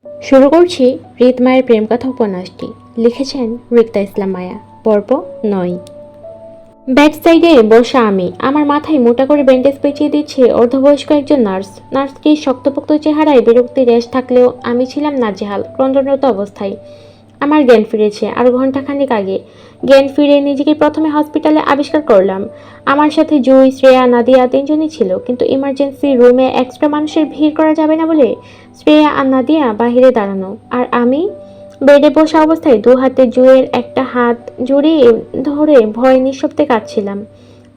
শুরু করছি রিত মায়ের প্রেম কথা উপন্যাসটি। লিখেছেন রিক্তা ইসলাম মায়া। পর্ব 9। ব্যাক সাইডে বসা আমি, আমার মাথায় মোটা করে ব্যান্ডেজ পেঁচিয়ে দিচ্ছে অর্ধবয়স্ক একজন নার্স। নার্সটির শক্তপোক্ত চেহারায় বিরক্তির রেশ থাকলেও আমি ছিলাম নাজেহাল, ক্রন্দনরত অবস্থায়। আমার জ্ঞান ফিরেছে আরও ঘন্টাখানেক আগে। জ্ঞান ফিরে নিজেকে প্রথমে হসপিটালে আবিষ্কার করলাম। আমার সাথে জুই, শ্রেয়া, নাদিয়া তিনজনই ছিল, কিন্তু ইমার্জেন্সি রুমে এক্সট্রা মানুষের ভিড় করা যাবে না বলে শ্রেয়া আর নাদিয়া বাহিরে দাঁড়ানো, আর আমি বেডে বসা অবস্থায় দু হাতে জুয়ের একটা হাত জড়িয়ে ধরে ভয়ে নিঃশব্দে কাঁদছিলাম।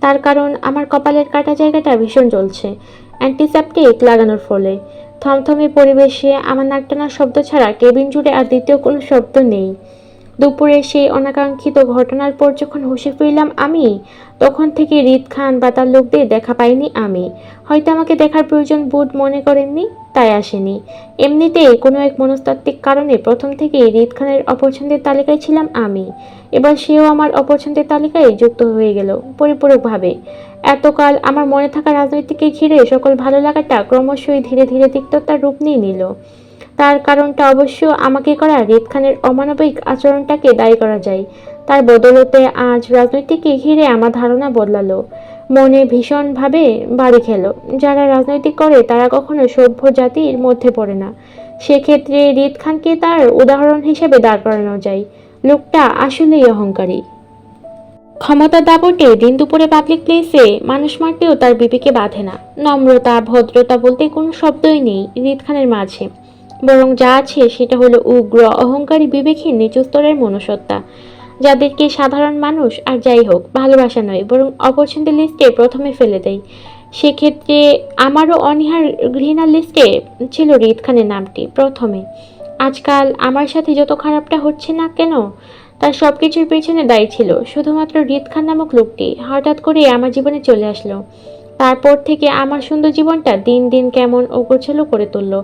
তার কারণ আমার কপালের কাটা জায়গাটা ভীষণ জ্বলছে অ্যান্টিসেপটিক লাগানোর ফলে। থমথমে পরিবেশে আমার নাকটানার শব্দ ছাড়া কেবিন জুড়ে আর দ্বিতীয় কোনো শব্দ নেই। দুপুরে সেই অনাকাঙ্ক্ষিত ঘটনার পর যখন হুঁশে ফিরলাম আমি, তখন থেকে রিদ খান বা তার লোকদের দেখা পাইনি আমি। হয়তো আমাকে দেখার প্রয়োজন বোধ মনে করেননি, তাই আসেনি। এমনিতেই কোনো এক মনস্তাত্ত্বিক কারণে প্রথম থেকেই রিদ খানের অপছন্দের তালিকায় ছিলাম আমি। এবার সেও আমার অপছন্দের তালিকায় যুক্ত হয়ে গেল পরিপূরকভাবে। এতকাল আমার মনে থাকা রাজনীতিকে ঘিরে সকল ভালো লাগাটা ক্রমশই ধীরে ধীরে তিক্ততার রূপ নিয়ে নিল। তার কারণটা অবশ্য আমাকে করা রিদ খানের অমানবিক আচরণটাকে দায়ী করা যায়। তার বদৌলতে আজ রাজনীতিকে ঘিরে আমার ধারণা বদলালো, মনে ভীষণভাবে বাড়ি খেলো। যারা রাজনৈতিক করে তারা কখনো সভ্য জাতির মধ্যে পড়ে না। সেক্ষেত্রে রিদ খানকে তার উদাহরণ হিসেবে দাঁড় করানো যায়। লোকটা আসলেই অহংকারী। ক্ষমতার দাপটে দিন দুপুরে পাবলিক প্লেসে মানুষ মারতেও তার বিবেকে বাধে না। নম্রতা, ভদ্রতা বলতে কোনো শব্দই নেই রিদ খানের মাঝে। বরং যা আছে সেটা হলো উগ্র, অহংকারী, বিবেকহীন, নিচু স্তরের মনুষ্যত্বা, যাদেরকে সাধারণ মানুষ আর যাই হোক ভালোবাসা নয় বরং অপছন্দের লিস্টে প্রথমে ফেলে দেয়। সেক্ষেত্রে আমারও অনীহার ঘৃণার লিস্টে ছিল রিদ খানের নামটি প্রথমে। আজকাল আমার সাথে যত খারাপটা হচ্ছে না কেন, তার সবকিছুর পেছনে দায়ী ছিল শুধুমাত্র রিদ খান নামক লোকটি। হঠাৎ করে আমার জীবনে চলে আসলো। তারপর থেকে আমার সুন্দর জীবনটা দিন দিন কেমন অগোছালো করে তুললো।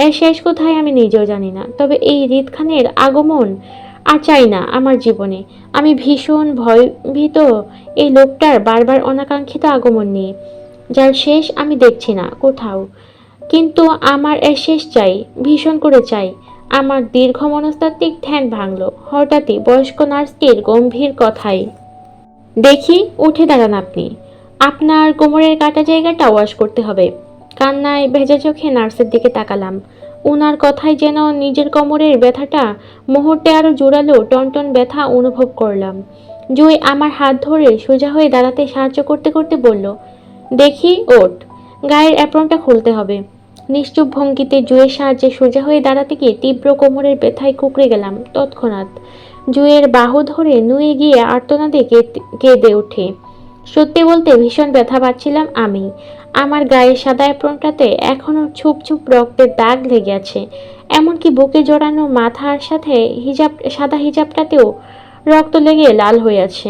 এর শেষ কোথায় আমি নিজেও জানি না। তবে এই রিদ খানের আগমন আর চাই না আমার জীবনে। আমি ভীষণ ভয়ভীত এই লোকটার বারবার অনাকাঙ্ক্ষিত আগমন নিয়ে, যার শেষ আমি দেখছি না কোথাও। কিন্তু আমার এর শেষ চাই, ভীষণ করে চাই। আমার দীর্ঘ মনস্তাত্ত্বিক ধ্যান ভাঙল হঠাৎই বয়স্ক নার্সটির গম্ভীর কথায়। দেখি, উঠে দাঁড়ান আপনি। আপনার কোমরের কাটা জায়গাটা ওয়াশ করতে হবে। কান্নায় ভেজা চোখে নার্সের দিকে তাকালাম। উনার কথায় যেন নিজের কোমরের ব্যথাটা মুহূর্তে আরো জোরালো টনটন ব্যথা অনুভব করলাম। জুই আমার হাত ধরে সোজা হয়ে দাঁড়াতে সাহায্য করতে করতে বলল, দেখি ওঠ, গায়ের অ্যাপ্রনটা খুলতে হবে। নিশ্চুপ ভঙ্গিতে জুয়ের সাহায্যে সোজা হয়ে দাঁড়াতে গিয়ে তীব্র কোমরের ব্যথায় কুঁকড়ে গেলাম তৎক্ষণাৎ। জুয়ের বাহু ধরে নুয়ে গিয়ে আর্তনাদে কেঁদে ওঠে। সত্যি বলতে ভীষণ ব্যথা পাচ্ছিলাম আমি। আমার গায়ে সাদা অ্যাপ্রনটাতে এখনো ছুপ ছুপ রক্তের দাগ লেগে আছে। এমনকি বুকে জড়ানো মাথার সাথে সাদা হিজাবটাতেও রক্ত লেগে লাল হয়ে আছে।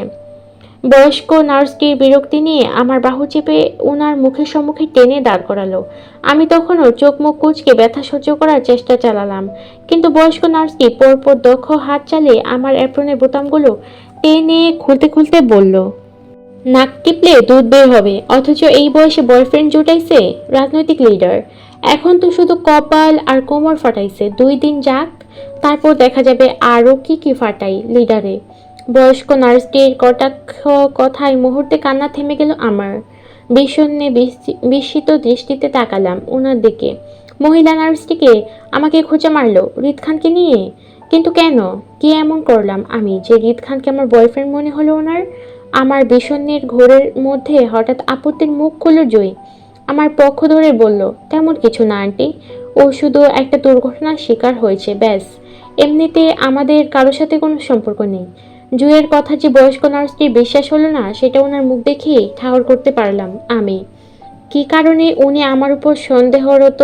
বয়স্ক নার্সটির বিরক্তি নিয়ে আমার বাহু চেপে উনার মুখের সম্মুখে টেনে দাঁড় করালো। আমি তখনও চোখ মুখ কুঁচকে ব্যথা সহ্য করার চেষ্টা চালালাম, কিন্তু বয়স্ক নার্সটি পরপর দক্ষ হাত চালিয়ে আমার অ্যাপ্রনের বোতামগুলো টেনে খুলতে খুলতে বলল, নাক টিপলে দুধ বের হবে, অথচ এই বয়সে বয়ফ্রেন্ড জুটাইছে রাজনৈতিক লিডার। এখন তো শুধু কপাল আর কোমর ফাটাইছে, 2 দিন যাক, তারপর দেখা যাবে আরও কি কি ফাটাই লিডারে। বয়স্ক নার্সটির কটাক্ষ কথায় মুহূর্তে কান্না থেমে গেল আমার। বিষণ্ণে বিস্মিত দৃষ্টিতে তাকালাম ওনার দিকে। মহিলা নার্সটিকে আমাকে খোঁচা মারলো রিদ খানকে নিয়ে। কিন্তু কেন, কি এমন করলাম আমি যে রিদ খানকে আমার বয়ফ্রেন্ড মনে হলো ওনার? আমার বিষণ্ণের ঘোরের মধ্যে হঠাৎ আপত্তির মুখ খুলল জয়ী। আমার পক্ষ ধরে বলল, তেমন কিছু না আন্টি, ও শুধু একটা দুর্ঘটনার শিকার হয়েছে ব্যাস। এমনিতে আমাদের কারোর সাথে কোনো সম্পর্ক নেই। জুয়ের কথা যে বয়স্ক নার্সটির বিশ্বাস হলো না, সেটা ওনার মুখ দেখেই ঠাহর করতে পারলাম আমি। কি কারণে উনি আমার উপর সন্দেহরত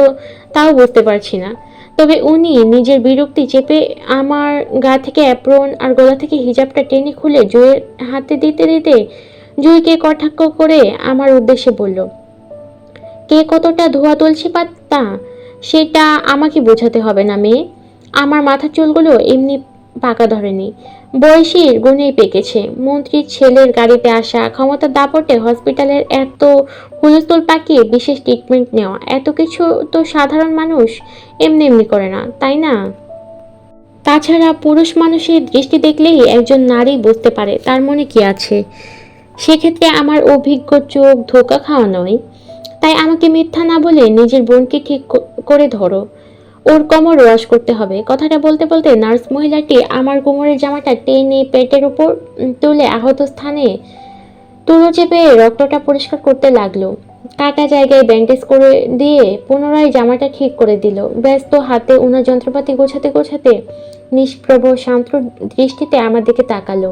তাও বুঝতে পারছি না। তবে উনি নিজের বিরক্তি চেপে আমার গা থেকে অ্যাপ্রন আর গলা থেকে হিজাবটা টেনে খুলে জুয়ের হাতে দিতে দিতে জুইকে কটাক্ষ করে আমার উদ্দেশ্যে বলল, কে কতটা ধোয়া তুলসী পাতা সেটা আমাকে বোঝাতে হবে না মেয়ে। আমার মাথার চুলগুলো এমনি পাকা ধরেনি, বয়সীর গুণেই পেকেছে। মন্ত্রীর ছেলের গাড়িতে আসা, ক্ষমতার দাপটে হসপিটালের এত হুলস্থুল পাকিয়ে বিশেষ ট্রিটমেন্ট নেওয়া, এত কিছু তো সাধারণ মানুষ এমনি এমনি করে না, তাই না? তাছাড়া পুরুষ মানুষের দৃষ্টি দেখলেই একজন নারী বুঝতে পারে তার মনে কি আছে। সেক্ষেত্রে আমার অভিজ্ঞ চোখ ধোঁকা খাওয়া নয়। তাই আমাকে মিথ্যা না বলে নিজের বোনকে ঠিক করে ধরো, ওর কোমর ওয়াশ করতে হবে। কথাটা বলতে বলতে নার্স মহিলাটি আমার কোমরের জামাটা টেনে পেটের উপর তুলে আহত স্থানে তুলো চেপে রক্তটা পরিষ্কার করতে লাগলো। কাটা জায়গায় ব্যান্ডেজ করে দিয়ে পুনরায় জামাটা ঠিক করে দিল। ব্যস্ত হাতে ওনার যন্ত্রপাতি গোছাতে গোছাতে নিষ্প্রভ শান্ত দৃষ্টিতে আমার দিকে তাকালো।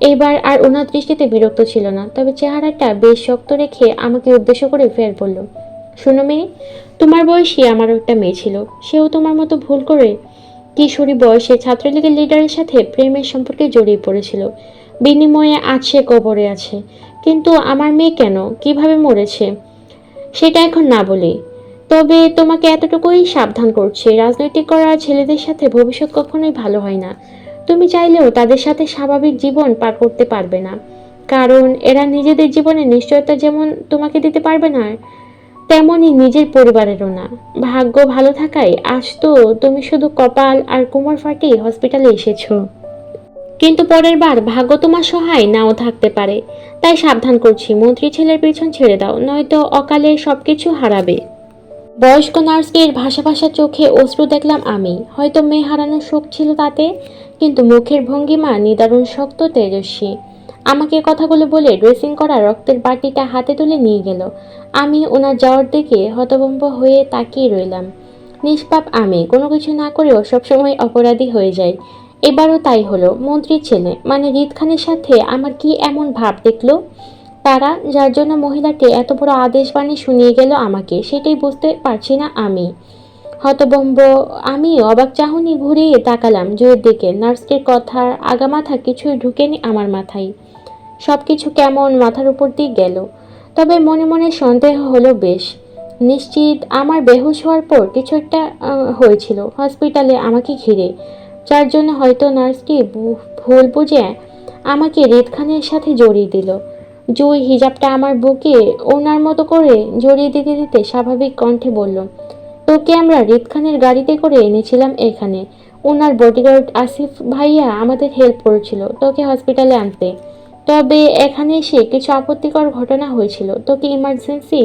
এইবার আর ওনার দৃষ্টিতে বিরক্ত ছিল না, তবে চেহারাটা বেশ শক্ত রেখে আমাকে উদ্দেশ্য করে ফের বলল, শোনো মেয়ে, তোমার বয়সী আমারও একটা মেয়ে ছিল। সেও তোমার মতো ভুল করে কিশোরী বয়সে ছাত্রলীগের লিডারের সাথে প্রেমের সম্পর্কে জড়িয়ে পড়েছিল। বিনিময়ে আজ সে কবরে আছে। কিন্তু আমার মেয়ে কেন, কিভাবে মরেছে সেটা এখন না বলি। তবে তোমাকে এতটুকুই সাবধান করছি, রাজনৈতিক করা ছেলেদের সাথে ভবিষ্যৎ কখনোই ভালো হয় না। তুমি চাইলেও তাদের সাথে স্বাভাবিক জীবন পার করতে পারবে না, কারণ এরা নিজেদের জীবনে নিশ্চয়তা যেমন তোমাকে দিতে পারবে না, তেমনই নিজের পরিবারেরও না। ভাগ্য ভালো থাকায় আজ তো তুমি শুধু কপাল আর কোমর ফাটিয়ে হসপিটালে এসেছো, কিন্তু পরের বার ভাগ্য তোমার সহায় নাও থাকতে পারে। তাই সাবধান করছি, মন্ত্রী ছেলের পিছন ছেড়ে দাও, নয়তো অকালে সবকিছু হারাবে। বয়স্ক নার্সটির ভাসা ভাসা চোখে অশ্রু দেখলাম আমি। হয়তো মেয়ে হারানোর শোক ছিল তাতে, কিন্তু মুখের ভঙ্গিমা নিদারুণ শক্ত তেজস্বী। আমাকে কথাগুলো বলে ড্রেসিং করা রক্তের বাটিটা হাতে তুলে নিয়ে গেল। আমি ওনার যাওয়ার দিকে হতভম্ব হয়ে তাকিয়ে রইলাম। নিষ্পাপ আমি কোনো কিছু না করেও সবসময় অপরাধী হয়ে যাই। এবারও তাই হলো। মন্ত্রীর ছেলে মানে রিদ খানের সাথে আমার কি এমন ভাব দেখলো তারা, যার জন্য মহিলাটি এত বড় আদেশবাণী শুনিয়ে গেল আমাকে, সেটাই বুঝতে পারছি না আমি। হতভম্ব আমি অবাক চাহনি ঘুরিয়ে তাকালাম জয়ের দিকে। নার্সটির কথার আগামাথা কিছুই ঢুকেনি আমার মাথায়। সবকিছু কেমন মাথার উপর দিয়ে গেল। তবে মনে মনে সন্দেহ হলো বেশ। নিশ্চিত আমার বেহুশ হওয়ার পর কিছু একটা হয়েছিল হসপিটালে আমাকে ঘিরে, যার জন্য হয়তো নার্সটি ভুল বুঝে আমাকে রিদ খানের সাথে জড়িয়ে দিল। জুই হিজাবটা আমার বুকে ওনার মতো করে জড়িয়ে দিতে দিতে স্বাভাবিক কণ্ঠে বলল, তোকে আমরা রিদ খানের গাড়িতে করে এনেছিলাম এখানে। ওনার বডিগার্ড আসিফ ভাইয়া আমাদের হেল্প করেছিল তোকে হসপিটালে আনতে। তবে এখানে এসে কিছু আপত্তিকর ঘটনা হয়েছিল তোকে ইমার্জেন্সি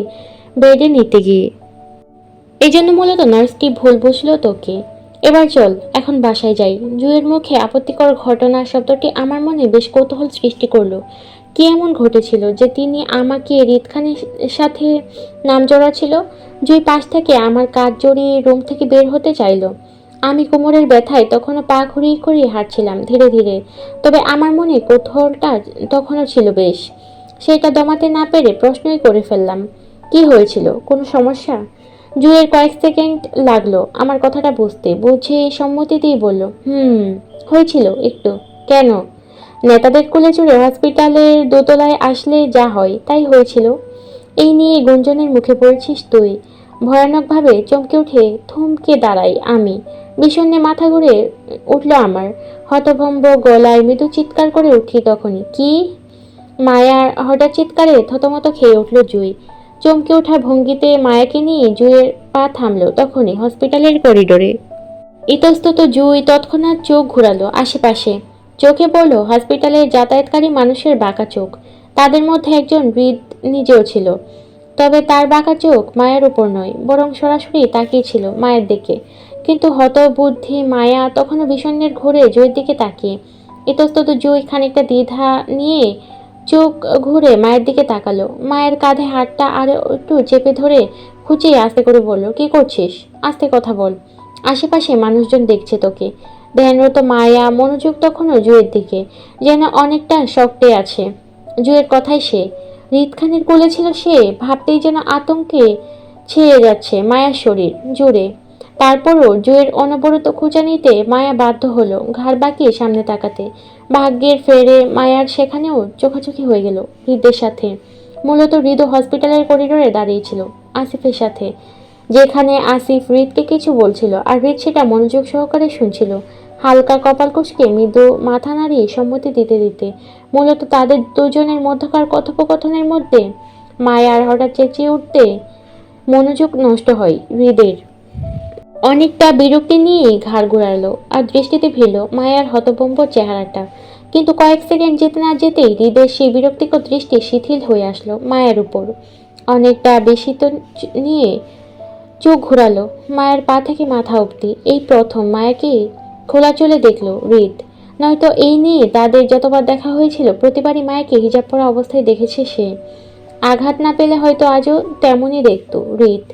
বেডে নিতে গিয়ে, এই জন্য মূলত নার্সটি ভুল বুঝলো তোকে। এবার চল এখন বাসায় যাই। জুয়ের মুখে আপত্তিকর ঘটনা শব্দটি আমার মনে বেশ কৌতূহল সৃষ্টি করলো। কি এমন ঘটেছিল যে তিনি আমাকে রিদ খানের সাথে নাম জড়াচ্ছিল? জুই পাশ থেকে আমার কাঁধ জড়িয়ে রুম থেকে বের হতে চাইলো। আমি কোমরের ব্যথায় তখনও পা ঘুরিয়ে ঘুরিয়ে হাঁটছিলাম ধীরে ধীরে। তবে আমার মনে কৌতূহলটা তখনও ছিল বেশ। সেটা দমাতে না পেরে প্রশ্নই করে ফেললাম, কি হয়েছিল, কোনো সমস্যা? জুয়ের কয়েক সেকেন্ড লাগলো আমার কথাটা বুঝতে, বুঝে সম্মতি দিয়ে বলল, হয়েছিল একটু। কেন? নেতাদের কোলে চড়ে হসপিটালের দোতলায় আসলে যা হয় তাই হয়েছিল। এই নিয়ে গুঞ্জনের মুখে পড়েছিস তুই? ভয়ানকভাবে চমকে উঠে থমকে দাঁড়াই আমি। বিষণ্ণে মাথা ঘুরে উঠল আমার। হতভম্ব গলায় মৃদু চিৎকার করে উঠি তখনই। কি? মায়ার হঠাৎ চিৎকারে থতমত খেয়ে উঠল জুই। চমকে ওঠা ভঙ্গিতে মায়াকে নিয়ে জুইয়ের পা থামলো তখনই হসপিটালের করিডোরে। ইতস্তত জুই তৎক্ষণাৎ চোখ ঘুরালো আশেপাশে। চোখে পড়ল হসপিটালের যাতায়াতকারী মানুষের বাঁকা চোখ। তাদের মধ্যে একজন হৃদ নিজেও ছিল। তবে তার বাঁকা চোখ মায়ের উপর নয়, বরং সরাসরি তাকিয়েছিল মায়ের দিকে। কিন্তু হতবুদ্ধি মায়া তখনও বিষণ্ণের ঘোরে জুইয়ের দিকে তাকিয়ে। ইতস্তত জুই খানিকটা দ্বিধা নিয়ে চোখ ঘুরে মায়ের দিকে তাকালো। মায়ের কাঁধে হাতটা আরো একটু চেপে ধরে খুঁচিয়ে আস্তে করে বলল, কি করছিস? আস্তে কথা বল, আশেপাশে মানুষজন দেখছে তোকে। ধ্যানরত মায়া মনোযোগ তখনও জুয়ের দিকে, যেন অনেকটা শক্তে আছে। জুয়ের কথায় সে রিদ খানের কোলে ছিল সে, ভাবতেই যেন আতঙ্কে ছেড়ে যাচ্ছে মায়ার শরীর জুড়ে। তারপরও জুয়ের অনবরত খোঁচানিতে মায়া বাধ্য হলো ঘাড় বাঁকিয়ে সামনে তাকাতে। ভাগ্যের ফেরে মায়ার সেখানেও চোখাচোখি হয়ে গেল হৃদের সাথে। মূলত হৃদ হসপিটালের করিডোরে দাঁড়িয়েছিল আসিফের সাথে, যেখানে আসিফ হৃদকে কিছু বলছিল আর হৃদ সেটা মনোযোগ সহকারে শুনছিল। হালকা কপাল কুঁচকে মৃদু মাথা নাড়িয়ে সম্মতি দিতে দিতে। মূলত তাদের দুজনের মধ্যকার কথোপকথনের মধ্যে মায়ার হঠাৎ চেঁচিয়ে উঠতে মনোযোগ নষ্ট হয় হৃদের। অনেকটা বিরক্তি নিয়ে ঘাড় ঘোরালো আর দৃষ্টিতে ভিড়ল মায়ার হতভম্ব চেহারাটা। কিন্তু কয়েক সেকেন্ড যেতে না যেতেই হৃদের সেই বিরক্তিকর দৃষ্টি শিথিল হয়ে আসলো মায়ের উপর। অনেকটা বিস্মিত নিয়ে চোখ ঘোরালো মায়ের পা থেকে মাথা অবধি। এই প্রথম মায়াকে খোলা চলে দেখলো হৃদ। নয়তো এই নিয়ে তাদের যতবার দেখা হয়েছিল প্রতিবারই মায়াকে হিজাব পরা অবস্থায় দেখেছে সে। আঘাত না পেলে হয়তো আজও তেমনই দেখত হৃদ।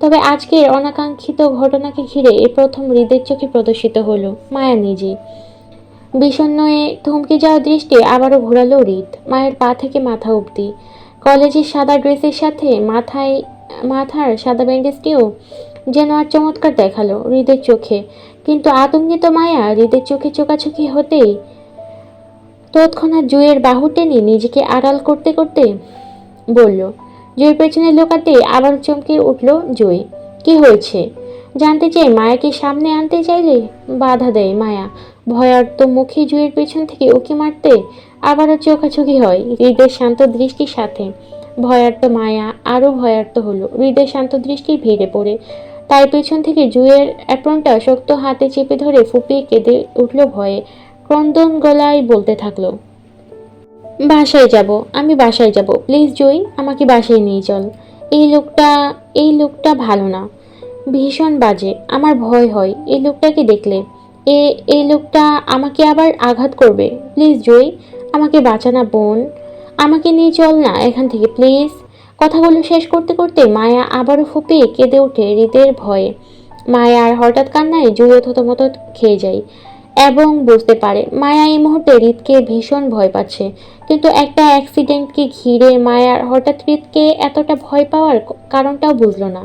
তবে আজকের অনাকাঙ্ক্ষিত ঘটনাকে ঘিরে এই প্রথম হৃদের চোখে প্রদর্শিত হলো মায়া নিজে। বিষণ্ণয়ে থমকে যাওয়া দৃষ্টি আবারও ঘোরালো হৃদ মায়ের পা থেকে মাথা অবধি। কলেজের সাদা ড্রেসের সাথে মাথার সাদা ব্যান্ডেজটিও যেন আর চমৎকার দেখালো হৃদের চোখে। কিন্তু আতঙ্কিত মায়া হৃদের চোখে চোখাচোখি হতেই তৎক্ষণাৎ জুঁয়ের বাহু টেনে নিজেকে আড়াল করতে করতে বলল। জুঁয়ের পেছনে লোকাতে আবার চমকে উঠল জুঁই। কি হয়েছে জানতে চেয়ে মায়াকে সামনে আনতে চাইলে বাধা দেয় মায়া। ভয়ার্ত মুখে জুঁয়ের পেছন থেকে উকি মারতে আবারও চোখাচোখি হয় হৃদের শান্ত দৃষ্টির সাথে। ভয়ার্ত মায়া আরো ভয়ার্ত হলো হৃদের শান্ত দৃষ্টির ভিড়ে পড়ে। তার পেছন থেকে জুঁয়ের অ্যাপ্রনটা শক্ত হাতে চেপে ধরে ফুপিয়ে কেঁদে উঠল ভয়ে। ক্রন্দন গলায় বলতে থাকলো, বাসায় যাব, আমি বাসায় যাব, প্লিজ জুঁই আমাকে বাসায় নিয়ে চল। এই লোকটা ভালো না, ভীষণ বাজে, আমার ভয় হয় এই লোকটাকে দেখলে। এই লোকটা আমাকে আবার আঘাত করবে। প্লিজ জুঁই আমাকে বাঁচানা বোন, আমাকে নিয়ে চল না এখান থেকে প্লিজ। কথাগুলো শেষ করতে করতে মায়া আবারও ফুপিয়ে কেঁদে ওঠে হৃদের ভয়ে। মায়ার হঠাৎ কান্নায় জুঁইও থতমত খেয়ে যায় এবং বুঝতে পারে মায়া এই মুহূর্তে হৃদকে ভীষণ ভয় পাচ্ছে। কিন্তু একটা অ্যাক্সিডেন্টকে ঘিরে মায়ার হঠাৎ হৃদকে এতটা ভয় পাওয়ার কারণটাও বুঝলো না।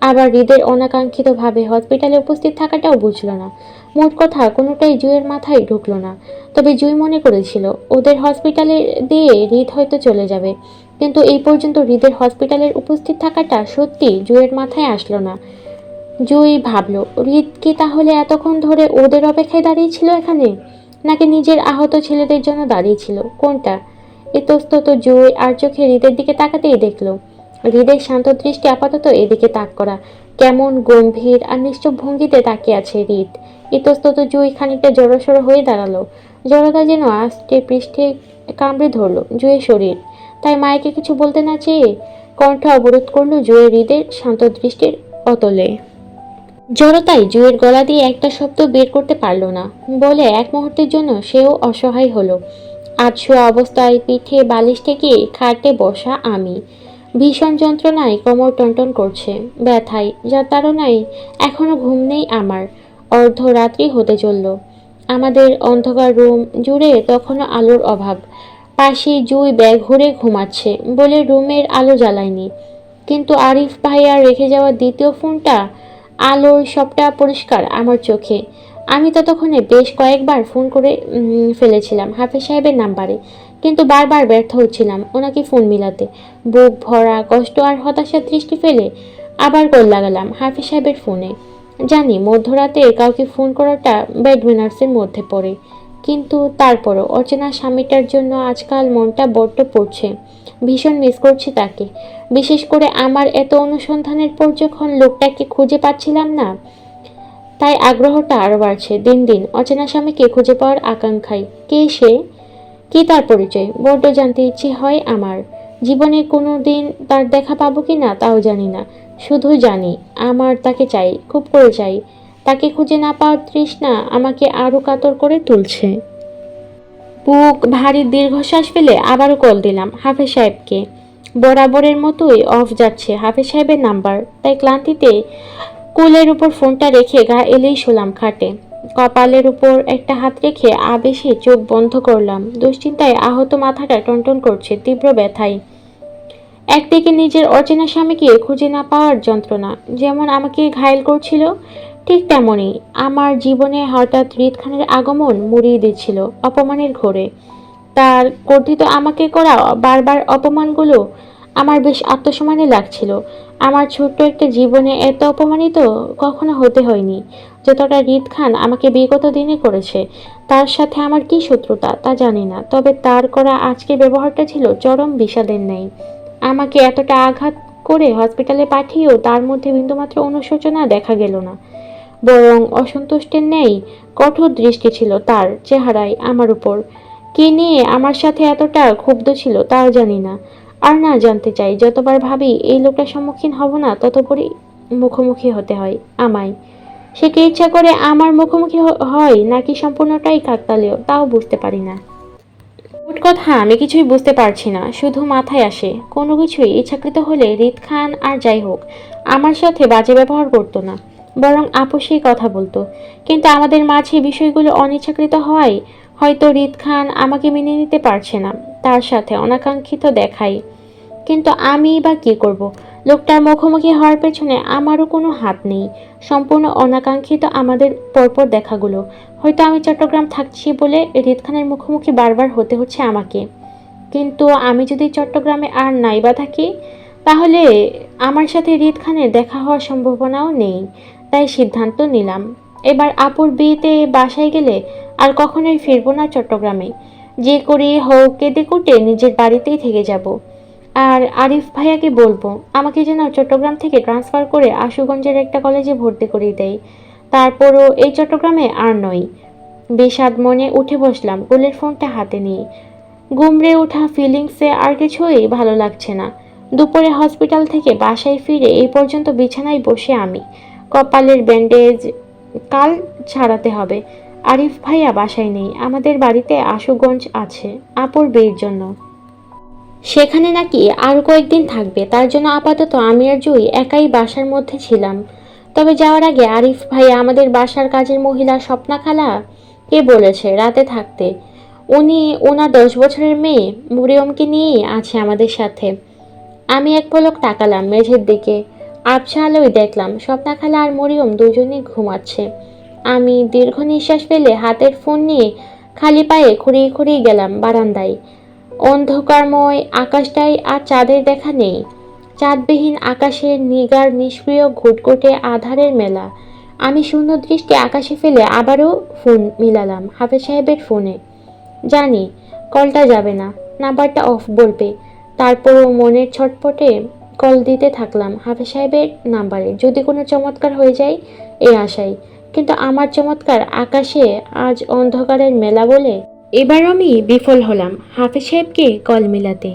আবার হৃদের অনাকাঙ্ক্ষিতভাবে হসপিটালে উপস্থিত থাকাটাও বুঝলো না। মোট কথা কোনোটাই জুঁইয়ের মাথায় ঢুকলো না। তবে জুঁই মনে করেছিল ওদের হসপিটালে দিয়ে হৃদ হয়তো চলে যাবে। কিন্তু এই পর্যন্ত হৃদের হসপিটালের উপস্থিত থাকাটা সত্যি জুঁইয়ের মাথায় আসলো না। জুঁই ভাবলো হৃদ কি তাহলে এতক্ষণ ধরে ওদের অপেক্ষায় দাঁড়িয়েছিল এখানে, নাকি নিজের আহত ছেলেদের জন্য দাঁড়িয়েছিল, কোনটা? ইতস্তত জুঁই আর চোখে হৃদের দিকে তাকাতেই দেখলো হৃদের শান্ত দৃষ্টি আপাতত এদিকে তাক করা। কেমন গম্ভীর আর নিশ্চুপ ভঙ্গিতে তাকিয়ে আছে হৃদ। ইতস্তত জুঁই খানিকটা জড়সড় হয়ে দাঁড়ালো। জড়তা যেন আস্তে পৃষ্ঠে কামড়ে ধরলো জুঁয়ের শরীর। তাই মায়াকে কিছু বলতে না চেয়ে কণ্ঠ অবরোধ করলো জুঁয়ের হৃদের শান্ত দৃষ্টির অতলে। জড়তায় জুঁয়ের গলা দিয়ে একটা শব্দ বের করতে পারল না বলে এক মুহূর্তের জন্য সেও অসহায় হলো। আধশোয়া অবস্থায় পিঠে বালিশ থেকে খাটে বসা আমি। ভীষণ যন্ত্রণায় কোমর টনটন করছে, ব্যথায় যার তাড়নায় এখনো ঘুম নেই আমার। অর্ধরাত্রি হতে চলল। আমাদের অন্ধকার রুম জুড়ে তখনও আলোর অভাব। পাশে জুঁই ব্যাগ ঘুরে ঘুমাচ্ছে বলে রুমের আলো জ্বালায়নি। কিন্তু আরিফ ভাইয়ার রেখে যাওয়া দ্বিতীয় ফোনটা আলোর সবটা পরিষ্কার আমার চোখে। আমি ততক্ষণে বেশ কয়েকবার ফোন করে ফেলেছিলাম হাফেজ সাহেবের নাম্বারে, কিন্তু বারবার ব্যর্থ হচ্ছিলাম ওনাকে ফোন মিলাতে। বুক ভরা কষ্ট আর হতাশার দৃষ্টি ফেলে আবার কল লাগালাম হাফেজ সাহেবের ফোনে। জানি মধ্যরাতে কাউকে ফোন করাটা ব্যাড ম্যানার্সের মধ্যে পড়ে, কিন্তু তারপরও অচেনা স্বামীটার জন্য আজকাল মনটা বড্ড পড়ছে। ভীষণ মিস করছি তাকে। বিশেষ করে আমার এত অনুসন্ধানের পর যখন লোকটাকে খুঁজে পাচ্ছিলাম না, তাই আগ্রহটা আরও বাড়ছে দিন দিন অচেনা স্বামীকে খুঁজে পাওয়ার আকাঙ্ক্ষায়। কে সে, কি তার পরিচয়, বড্ড জানতে ইচ্ছে হয় আমার। জীবনে কোনো দিন তার দেখা পাবো কি না তাও জানি না, শুধু জানি আমার তাকে চাই, খুব করে চাই। তাকে খুঁজে না পাওয়ার তৃষ্ণা আমাকে আরও কাতর করে তুলছে। বুক ভারী দীর্ঘশ্বাস ফেলে আবারও কল দিলাম হাফেজ সাহেবকে। বরাবরের মতোই অফ যাচ্ছে হাফেজ সাহেবের নাম্বার। তাই ক্লান্তিতে কোলের উপর ফোনটা রেখে গা এলেই শোলাম খাটে। কপালের উপর একটা হাত রেখে আবেশে চোখ বন্ধ করলাম। দুশ্চিন্তায় আহত মাথাটা টনটন করছে তীব্র ব্যথায়। একদিকে নিজের অচেনা স্বামীকে খুঁজে না পাওয়ার যন্ত্রণা যেমন আমাকে ঘায়েল করছিল, ঠিক তেমনই আমার জীবনে হঠাৎ হৃদ খানের আগমন মুড়িয়ে দিচ্ছিল অপমানের ঘোরে। তার কর্তৃত্ব আমাকে করা বারবার অপমানগুলো আমার বেশ আত্মসম্মানে লাগছিল। আমার ছোট্ট একটা জীবনে এত অপমানিত কখনো হতে হয়নি যতটা রিদ খান আমাকে বিগত দিনে করেছে। তার সাথে আমার কি শত্রুতা তা জানি না, তবে তার করা আজকের ব্যবহারটা ছিল চরম বিষাদের ন্যায়। আমাকে এতটা আঘাত করে হসপিটালে পাঠিয়েও তার মধ্যে বিন্দুমাত্র অনুশোচনা দেখা গেল না, বরং অসন্তুষ্টের ন্যায় কঠোর দৃষ্টি ছিল তার চেহারায় আমার উপর। কি নিয়ে আমার সাথে এতটা ক্ষুব্ধ ছিল তাও জানি না, আর না জানতে চাই। যতবার ভাবি এই লোকটার সম্মুখীন হব না, ততবারই মুখোমুখি হতে হয় আমায়। সে কি ইচ্ছা করে আমার মুখোমুখি হয় নাকি সম্পূর্ণটাই কাকতালীয় তাও বুঝতে পারি না। মোট কথা আমি কিছুই বুঝতে পারছি না, শুধু মাথায় আসে কোনো কিছুই ইচ্ছাকৃত হলে রিদ খান আর যাই হোক আমার সাথে বাজে ব্যবহার করতো না, বরং আপোষেই কথা বলতো। কিন্তু আমাদের মাঝে বিষয়গুলো অনিচ্ছাকৃত হওয়ায় হয়তো রিদ খান আমাকে মেনে নিতে পারছে না, তার সাথে অনাকাঙ্ক্ষিত দেখাই। কিন্তু আমি বা কি করব? লোকটার মুখোমুখি হওয়ার পেছনে আমারও কোনো হাত নেই। সম্পূর্ণ অনাকাঙ্ক্ষিত আমাদের পরপর দেখাগুলো। হয়তো আমি চট্টগ্রাম থাকছি বলে রিদ খানের মুখোমুখি বারবার হতে হচ্ছে আমাকে। কিন্তু আমি যদি চট্টগ্রামে আর নাই বা থাকি, তাহলে আমার সাথে রিদ খানের দেখা হওয়ার সম্ভাবনাও নেই। তাই সিদ্ধান্ত নিলাম, এবার আপুর বিয়েতে বাসায় গেলে আর কখনোই ফিরবো না চট্টগ্রামে। যে করি হোক কেঁদে কুটে নিজের বাড়িতেই থেকে যাব। আর আরিফ ভাইয়াকে বলবো আমাকে যেন চট্টগ্রাম থেকে ট্রান্সফার করে আশুগঞ্জের একটা কলেজে ভর্তি করিয়ে দেয়। তারপরও এই চট্টগ্রামে আর নয়। বিষাদ মনে উঠে বসলাম কোলের ফোনটা হাতে নিয়ে। গুমড়ে ওঠা ফিলিংসে আর কিছুই ভালো লাগছে না। দুপুরে হসপিটাল থেকে বাসায় ফিরে এই পর্যন্ত বিছানায় বসে আমি। কপালের ব্যান্ডেজ কাল ছাড়াতে হবে। আরিফ ভাইয়া বাসায় নেই, আমাদের বাড়িতে আশুগঞ্জ আছে আপুর বিয়ের জন্য। সেখানে নাকি আরও কয়েকদিন থাকবে, তার জন্য আপাতত আমি আর জুই একাই বাসার মধ্যে ছিলাম। তবে যাওয়ার আগে আরিফ ভাইয়া আমাদের বাসার কাজের মহিলা স্বপ্না খালা কে বলেছে রাতে থাকতে। উনি ওনার 10 বছরের মেয়ে মরিয়মকে নিয়েই আছে আমাদের সাথে। আমি এক পলক তাকালাম মেঝের দিকে। আবছা আলোয় দেখলাম স্বপ্না খালা আর মরিয়ম দুজনেই ঘুমাচ্ছে। আমি দীর্ঘ নিঃশ্বাস ফেলে হাতের ফোন নিয়ে খালি পায়ে খুঁড়িয়ে খুঁড়িয়ে গেলাম বারান্দায়। অন্ধকারময় আকাশটায় আর চাঁদের দেখা নেই। চাঁদবিহীন আকাশের নিগার নিষ্ক্রিয় ঘুটঘুটে আধারের মেলা। আমি শূন্য দৃষ্টি আকাশে ফেলে আবারও ফোন মিলালাম হাফেজ সাহেবের ফোনে। জানি কলটা যাবে না, নাম্বারটা অফ বলবে। তারপরও মনের ছটপটে কল দিতে থাকলাম হাফেজ সাহেবের নাম্বারে, যদি কোনো চমৎকার হয়ে যায় এই আশায়। কিন্তু আমার চমৎকার আকাশে আজ অন্ধকারের মেলা বলে এবার আমি বিফল হলাম হাফেজ সাহেবকে কল মিলাতে।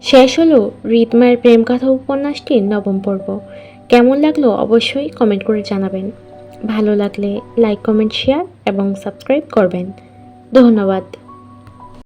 শেষ হলো রিতমায়ের প্রেম কথা উপন্যাসটির 9ম পর্ব। কেমন লাগলো অবশ্যই কমেন্ট করে জানাবেন। ভালো লাগলে লাইক কমেন্ট শেয়ার এবং সাবস্ক্রাইব করবেন। ধন্যবাদ।